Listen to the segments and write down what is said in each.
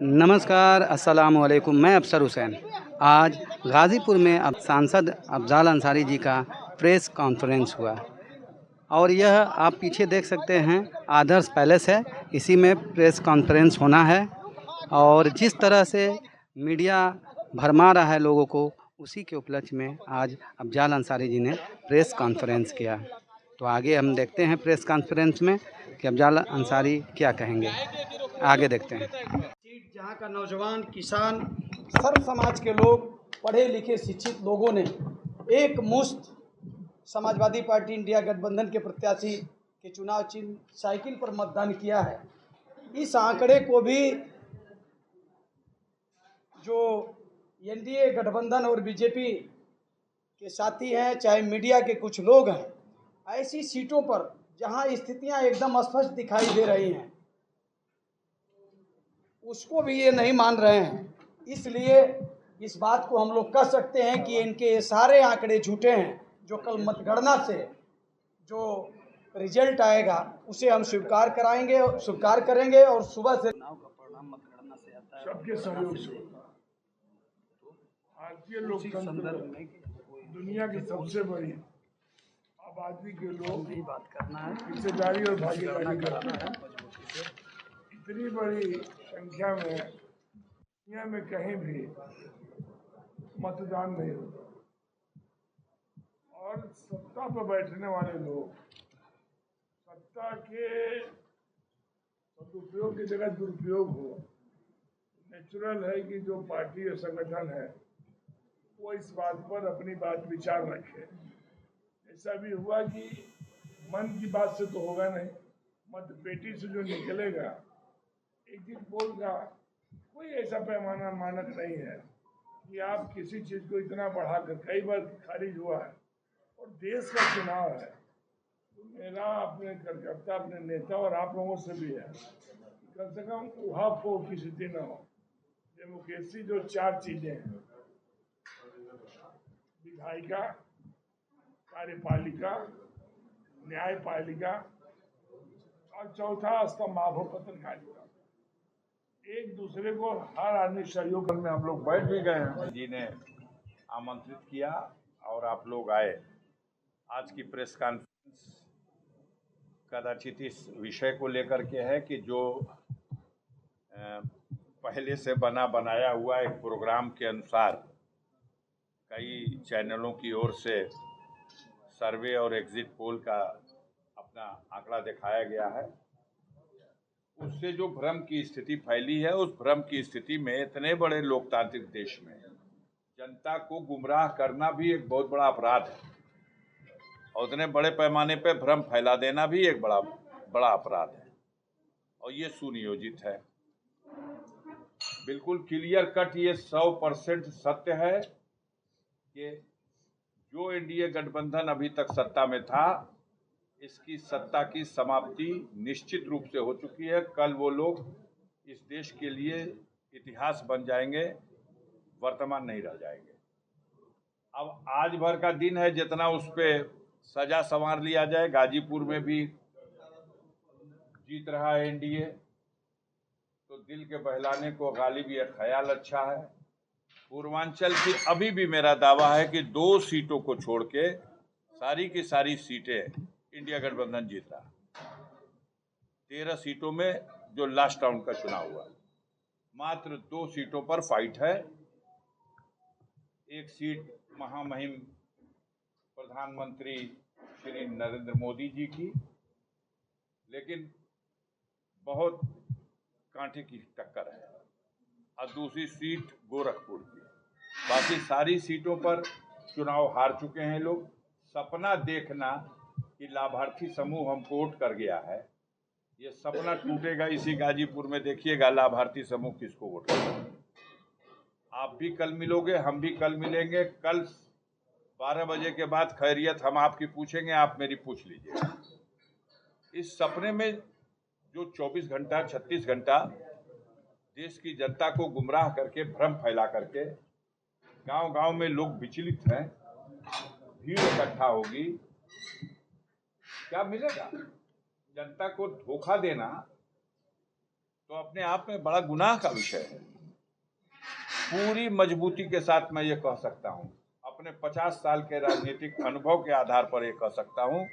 नमस्कार, अस्सलाम वालेकुम। मैं अफसर हुसैन। आज गाज़ीपुर में अब सांसद अफ़ज़ाल अंसारी जी का प्रेस कॉन्फ्रेंस हुआ और यह आप पीछे देख सकते हैं आदर्श पैलेस है। इसी में प्रेस कॉन्फ्रेंस होना है और जिस तरह से मीडिया भरमा रहा है लोगों को, उसी के उपलक्ष्य में आज अफ़ज़ाल अंसारी जी ने प्रेस कॉन्फ्रेंस किया। तो आगे हम देखते हैं प्रेस कॉन्फ्रेंस में कि अफ़ज़ाल अंसारी क्या कहेंगे। आगे देखते हैं। सीट जहाँ का नौजवान, किसान, सर्व समाज के लोग, पढ़े लिखे शिक्षित लोगों ने एक मुश्त समाजवादी पार्टी इंडिया गठबंधन के प्रत्याशी के चुनाव चिन्ह साइकिल पर मतदान किया है। इस आंकड़े को भी जो एनडीए गठबंधन और बीजेपी के साथी हैं, चाहे मीडिया के कुछ लोग हैं, ऐसी सीटों पर जहां स्थितियां एकदम स्पष्ट दिखाई दे रही हैं, उसको भी ये नहीं मान रहे हैं। इसलिए इस बात को हम लोग कह सकते हैं कि इनके ये सारे आंकड़े झूठे हैं। जो कल मतगणना से जो रिजल्ट आएगा उसे हम स्वीकार करेंगे और सुबह से सबके सहयोग से होगा। भारतीय लोकतंत्र दुनिया की सबसे बड़ी आबादी के लोग हिस्सेदारी और भागीदारी करते हैं। इतनी बड़ी संख्या में दुनिया में कहीं भी मतदान नहीं होता और सत्ता पर बैठने वाले लोग सत्ता के सदुपयोग की जगह दुरुपयोग हो। नेचुरल है कि जो पार्टी और संगठन है वो इस बात पर अपनी बात विचार रखे। ऐसा भी हुआ कि मन की बात से तो होगा नहीं, मत पेटी से जो निकलेगा एक दिन पोल का कोई ऐसा पैमाना मानक नहीं है कि आप किसी चीज को इतना बढ़ाकर, कई बार खारिज हुआ है और देश का चुनाव है तो मेरा अपने कार्यकर्ता, अपने नेता और आप लोगों से भी है, कम से कम उहापोह की स्थिति न हो। डेमोक्रेसी जो चार चीजें हैं, विधायिका, कार्यपालिका, न्यायपालिका और चौथा स्तंभ पत्रकारिता, एक दूसरे को हर आदमी सहयोग में हम लोग बैठ भी गए हैं। जी ने आमंत्रित किया और आप लोग आए। आज की प्रेस कॉन्फ्रेंस कदाचित इस विषय को लेकर के है कि जो पहले से बना बनाया हुआ एक प्रोग्राम के अनुसार कई चैनलों की ओर से सर्वे और एग्जिट पोल का अपना आंकड़ा दिखाया गया है। उससे जो भ्रम की स्थिति फैली है, उस भ्रम की स्थिति में इतने बड़े लोकतांत्रिक देश में जनता को गुमराह करना भी एक बहुत बड़ा अपराध है और उतने बड़े पैमाने पर भ्रम फैला देना भी एक बड़ा अपराध है और ये सुनियोजित है। बिल्कुल क्लियर कट ये 100% सत्य है कि जो एनडीए गठबंधन अभी तक सत्ता में था, इसकी सत्ता की समाप्ति निश्चित रूप से हो चुकी है। कल वो लोग इस देश के लिए इतिहास बन जाएंगे, वर्तमान नहीं रह जाएंगे। अब आज भर का दिन है, जितना उस पर सजा संवार लिया जाए। गाजीपुर में भी जीत रहा है एनडीए, तो दिल के बहलाने को गालिब ये ख्याल अच्छा है। पूर्वांचल की अभी भी मेरा दावा है कि 2 सीटों को छोड़ के सारी की सारी सीटें इंडिया गठबंधन जीत रहा। 13 सीटों में जो लास्ट राउंड का चुनाव हुआ, मात्र 2 सीटों पर फाइट है। एक सीट महामहिम प्रधानमंत्री श्री नरेंद्र मोदी जी की, लेकिन बहुत कांटे की टक्कर है, और दूसरी सीट गोरखपुर की। बाकी सारी सीटों पर चुनाव हार चुके हैं लोग। सपना देखना कि लाभार्थी समूह हमको वोट कर गया है, ये सपना टूटेगा इसी गाजीपुर में। देखिएगा लाभार्थी समूह किसको वोट करेगा। आप भी कल मिलोगे, हम भी कल मिलेंगे। कल 12 बजे के बाद खैरियत हम आपकी पूछेंगे, आप मेरी पूछ लीजिएगा। इस सपने में जो 24 घंटा 36 घंटा देश की जनता को गुमराह करके, भ्रम फैला करके गांव-गांव में लोग विचलित हैं, भीड़ इकट्ठा होगी, क्या मिलेगा? जनता को धोखा देना तो अपने आप में बड़ा गुनाह का विषय है। पूरी मजबूती के साथ मैं ये कह सकता हूँ, अपने 50 साल के राजनीतिक अनुभव के आधार पर ये कह सकता हूँ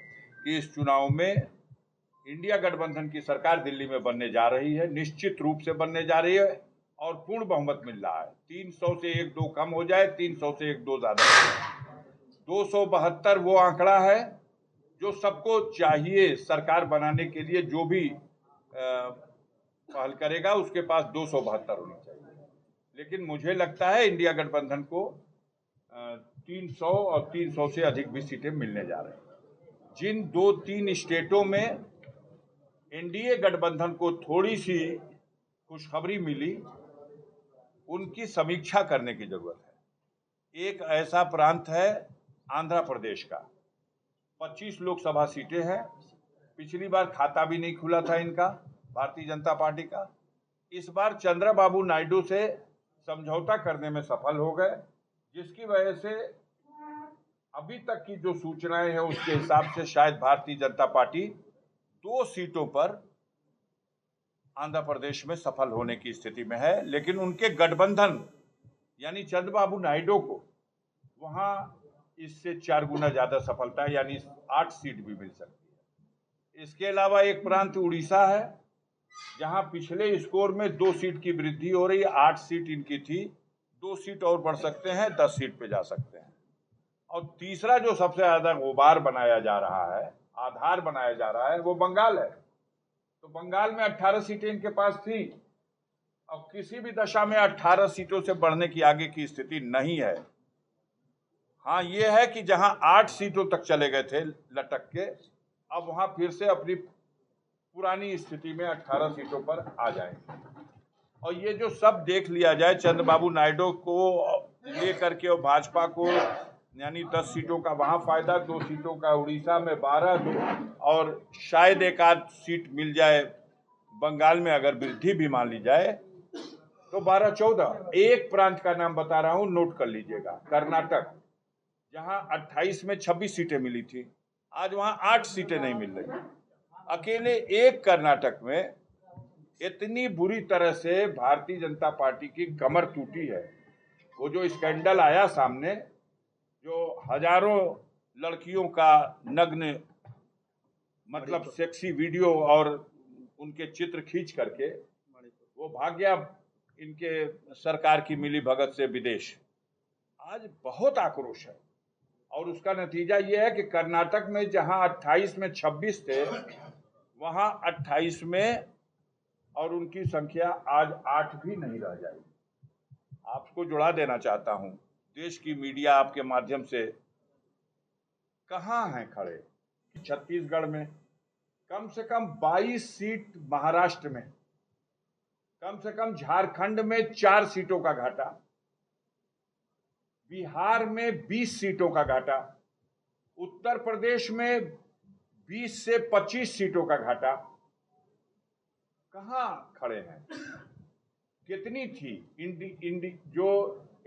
कि इस चुनाव में इंडिया गठबंधन की सरकार दिल्ली में बनने जा रही है, निश्चित रूप से बनने जा रही है और पूर्ण बहुमत मिल रहा है। 300 से 1-2 कम हो जाए, 300 से 1-2 ज्यादा हो जाए। 272 वो आंकड़ा है जो सबको चाहिए सरकार बनाने के लिए, जो भी पहल करेगा उसके पास 272 होनी चाहिए। लेकिन मुझे लगता है इंडिया गठबंधन को 300 और 300 से अधिक भी सीटें मिलने जा रही हैं। जिन 2-3 स्टेटों में एनडीए गठबंधन को थोड़ी सी खुशखबरी मिली, उनकी समीक्षा करने की जरूरत है। एक ऐसा प्रांत है आंध्र प्रदेश का, 25 लोकसभा सीटें हैं। पिछली बार खाता भी नहीं खुला था इनका, भारतीय जनता पार्टी का। इस बार चंद्रबाबू नायडू से समझौता करने में सफल हो गए, जिसकी वजह से अभी तक की जो सूचनाएं हैं उसके हिसाब से शायद भारतीय जनता पार्टी 2 सीटों पर आंध्र प्रदेश में सफल होने की स्थिति में है। लेकिन उनके गठबंधन यानी चंद्रबाबू नायडू को वहां इससे 4 गुना ज्यादा सफलता यानी 8 सीट भी मिल सकती है। इसके अलावा एक प्रांत उड़ीसा है, जहां पिछले स्कोर में 2 सीट की वृद्धि हो रही है। 8 सीट इनकी थी, 2 सीट और बढ़ सकते हैं, 10 सीट पे जा सकते हैं। और तीसरा जो सबसे ज्यादा गुबार बनाया जा रहा है, आधार बनाया जा रहा है, वो बंगाल है। तो बंगाल में 18 सीटें इनके पास थी, अब किसी भी दशा में 18 सीटों से बढ़ने की आगे की स्थिति नहीं है। हाँ, ये है कि जहां 8 सीटों तक चले गए थे लटक के, अब वहां फिर से अपनी पुरानी स्थिति में 18 सीटों पर आ जाएंगे। और ये जो सब देख लिया जाए, चंद्रबाबू नायडू को लेकर के और भाजपा को यानी 10 सीटों का वहां फायदा, 2 सीटों का उड़ीसा में, 12 और शायद एक आध सीट मिल जाए बंगाल में, अगर वृद्धि भी मान ली जाए तो 12-14। एक प्रांत का नाम बता रहा हूं, नोट कर लीजिएगा, कर्नाटक, जहां 28 में 26 सीटें मिली थी, आज वहां 8 सीटें नहीं मिल रही। अकेले एक कर्नाटक में इतनी बुरी तरह से भारतीय जनता पार्टी की कमर टूटी है। वो जो स्कैंडल आया सामने, जो हजारों लड़कियों का नग्न मतलब सेक्सी वीडियो और उनके चित्र खींच करके वो भाग गया इनके सरकार की मिली भगत से विदेश। आज बहुत आक्रोश है और उसका नतीजा ये है कि कर्नाटक में जहां 28 में 26 थे, वहां 28 में और उनकी संख्या आज 8 भी नहीं रह जाएगी। आपको जुड़ा देना चाहता हूं, देश की मीडिया आपके माध्यम से कहां हैं खड़े। छत्तीसगढ़ में कम से कम 22 सीट, महाराष्ट्र में कम से कम, झारखंड में 4 सीटों का घाटा, बिहार में 20 सीटों का घाटा, उत्तर प्रदेश में 20 से 25 सीटों का घाटा। कहां खड़े हैं? कितनी थी जो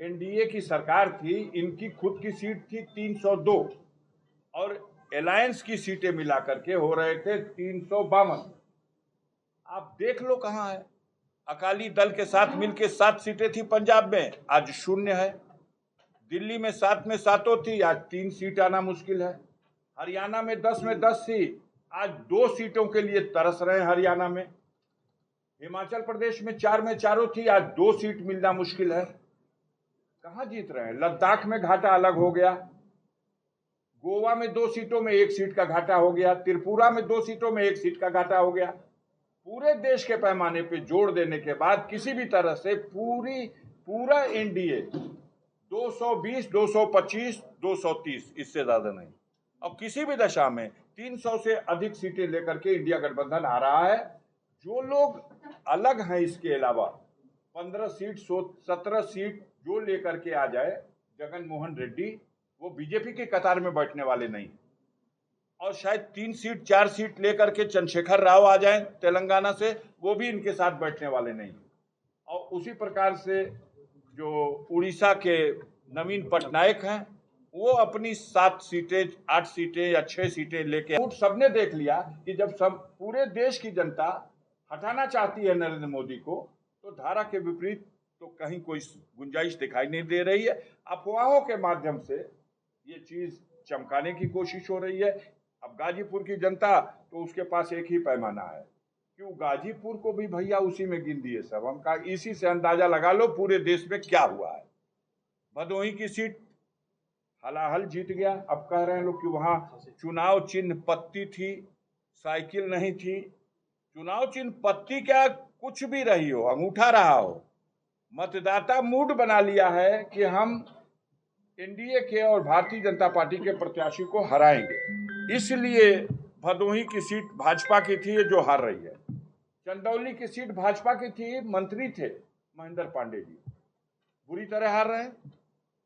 एनडीए की सरकार थी, इनकी खुद की सीट थी 302 और अलायंस की सीटें मिलाकर के हो रहे थे 352। आप देख लो कहां है। अकाली दल के साथ मिलके 7 सीटें थी पंजाब में, आज 0 है। दिल्ली में 7 में 7 थी, आज 3 सीट आना मुश्किल है। हरियाणा में 10 थी, आज 2 सीटों के लिए तरस रहे हैं हरियाणा में। हिमाचल प्रदेश में 4 में 4 थी, आज 2 सीट मिलना मुश्किल है। कहां जीत रहे हैं? लद्दाख में घाटा अलग हो गया, गोवा में 2 सीटों में 1 सीट का घाटा हो गया, त्रिपुरा में 2 सीटों में 1 सीट का घाटा हो गया। पूरे देश के पैमाने पे जोड़ देने के बाद किसी भी तरह से पूरा एनडीए 220, 225, 230, इससे ज्यादा नहीं। अब किसी भी दशा में 300 से अधिक सीटें लेकर के इंडिया गठबंधन आ रहा है। जो लोग अलग हैं इसके अलावा 15 सीट, 17 सीट जो लेकर के आ जाए जगन मोहन रेड्डी, वो बीजेपी की कतार में बैठने वाले नहीं। और शायद 3 सीट 4 सीट लेकर के चंद्रशेखर राव आ जाएं तेलंगाना से, वो भी इनके साथ बैठने वाले नहीं। और उसी प्रकार से जो उड़ीसा के नवीन पटनायक हैं, वो अपनी 7 सीटें, 8 सीटें या 6 सीटें लेके सबने देख लिया कि जब सब पूरे देश की जनता हटाना चाहती है नरेंद्र मोदी को, तो धारा के विपरीत तो कहीं कोई गुंजाइश दिखाई नहीं दे रही है। अफवाहों के माध्यम से ये चीज चमकाने की कोशिश हो रही है। अब गाजीपुर की जनता तो उसके पास एक ही पैमाना है, क्यों गाजीपुर को भी भैया उसी में गिन दिए सब। हम कहा इसी से अंदाजा लगा लो पूरे देश में क्या हुआ है। भदोही की सीट हलाहल जीत गया। अब कह रहे हैं लोग कि वहां चुनाव चिन्ह पत्ती थी, साइकिल नहीं थी। चुनाव चिन्ह पत्ती क्या कुछ भी रही हो, अंगूठा रहा हो, मतदाता मूड बना लिया है कि हम एनडीए के और भारतीय जनता पार्टी के प्रत्याशी को हराएंगे। इसलिए भदोही की सीट भाजपा की थी जो हार रही है। चंदौली की सीट भाजपा की थी, मंत्री थे महेंद्र पांडे जी, बुरी तरह हार रहे हैं।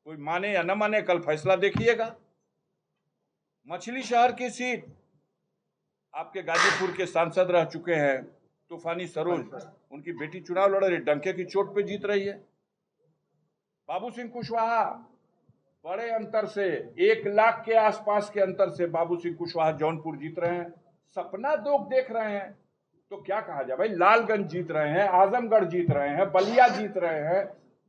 कोई माने या न माने, कल फैसला देखिएगा। मछली शहर की सीट आपके गाजीपुर के सांसद रह चुके हैं तूफानी सरोज, उनकी बेटी चुनाव लड़ रही, डंके की चोट पे जीत रही है। बाबू सिंह कुशवाहा बड़े अंतर से 1 लाख के आसपास के अंतर से बाबू सिंह कुशवाहा जौनपुर जीत रहे हैं। सपना दोग देख रहे हैं तो क्या कहा जाए भाई। लालगंज जीत रहे हैं, आजमगढ़ जीत रहे हैं, बलिया जीत रहे हैं,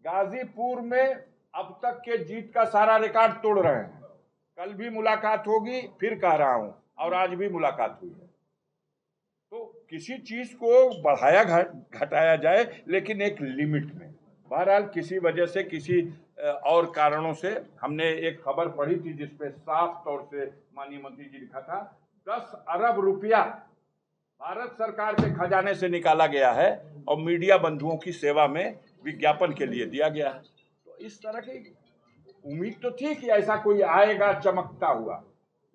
गाजीपुर में अब तक के जीत का सारा रिकॉर्ड तोड़ रहे हैं। कल भी मुलाकात होगी, फिर कह रहा हूं, और आज भी मुलाकात हुई है। तो किसी चीज को बढ़ाया घटाया जाए, लेकिन एक लिमिट में। बहरहाल किसी वजह से, किसी और कारणों से हमने एक खबर पढ़ी थी जिसपे साफ तौर से माननीय मंत्री जी लिखा था 10 अरब रुपया भारत सरकार के खजाने से निकाला गया है और मीडिया बंधुओं की सेवा में विज्ञापन के लिए दिया गया है। तो इस तरह की उम्मीद तो थी कि ऐसा कोई आएगा चमकता हुआ,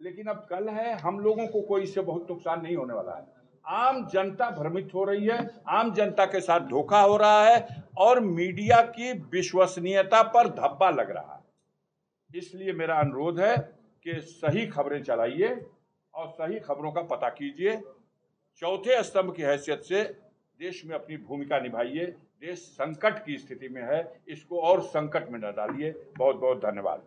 लेकिन अब कल है, हम लोगों को कोई इससे बहुत नुकसान नहीं होने वाला है। आम जनता भ्रमित हो रही है, आम जनता के साथ धोखा हो रहा है और मीडिया की विश्वसनीयता पर धब्बा लग रहा है। इसलिए मेरा अनुरोध है कि सही खबरें चलाइए और सही खबरों का पता कीजिए। चौथे स्तंभ की हैसियत से देश में अपनी भूमिका निभाइए। देश संकट की स्थिति में है, इसको और संकट में न डालिए। बहुत बहुत धन्यवाद।